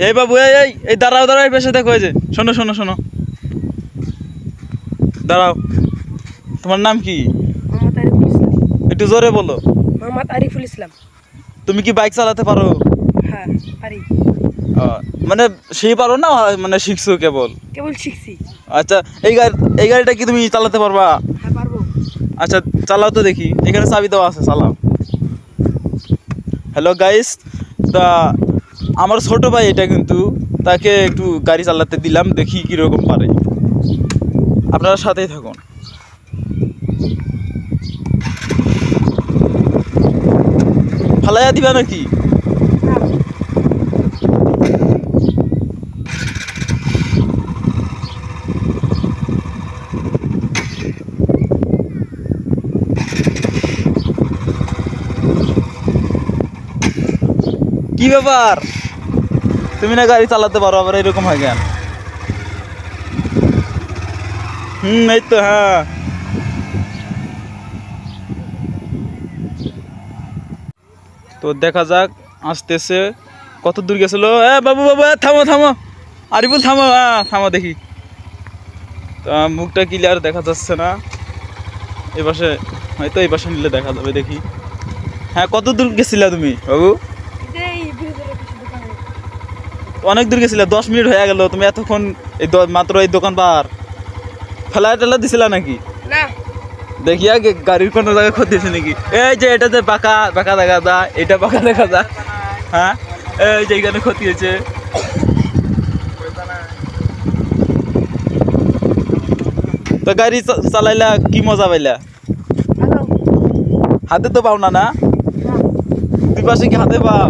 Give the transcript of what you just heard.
এই বাবু এই দাঁড়াও দাঁড়াও, এই পেশে দেখো, এই যে শোনো শোনো শোনো, দাঁড়াও। তোমার নাম কি? মোহাম্মদ আরিফুল ইসলাম। একটু জোরে বলো। মোহাম্মদ আরিফুল ইসলাম। তুমি কি বাইক চালাতে পারো? হ্যাঁ পারি। মানে সেই পারো না, মানে শিখছো কেবল? কেবল শিখছি। আচ্ছা, এই গাড়িটা কি তুমি চালাতে পারবা? হ্যাঁ পারবো। আচ্ছা চালাও তো দেখি, এখানে চাবি দেওয়া আছে, চালাও। হ্যালো গাইস, তা আমার ছোট ভাই এটা, কিন্তু তাকে একটু গাড়ি চালাতে দিলাম, দেখি কীরকম পারে। আপনারা সাথেই থাকুন। ফালাইয়া দিবা নাকি? কি ব্যাপার, তুমি না গাড়ি চালাতে পারো, আবার এরকম হয় কেন? এই তো, হ্যাঁ। তো দেখা যাক আসতেছে, কত দূর গেছিল। বাবু বাবু, থামো থামো, আরিফুল থামো, থামো দেখি। তা মুখটা ক্লিয়ার দেখা যাচ্ছে না, এই পাশে হয়তো, এই পাশে নিলে দেখা যাবে, দেখি। হ্যাঁ, কত দূর গেছিলা তুমি বাবু? অনেক দূর গেছিলা, 10 মিনিট হয়ে গেল, তুমি এতক্ষণ মাত্র এই দোকান পার। ফেলা টেলা দিছিলা নাকি? না, দেখি আগে গাড়ির কোনো জায়গায় ক্ষতি হয়েছে নাকি। এই যে এটাতে পাকা পাকা দেখা যায়, এটা পাকা দেখা যায়। হ্যাঁ, এই যে এখানে ক্ষতি হয়েছে। তো গাড়ি চালাইলা কি মজা পাইলা? হাতে তো পাও না, না দুই পাশে কি হাতে পাও?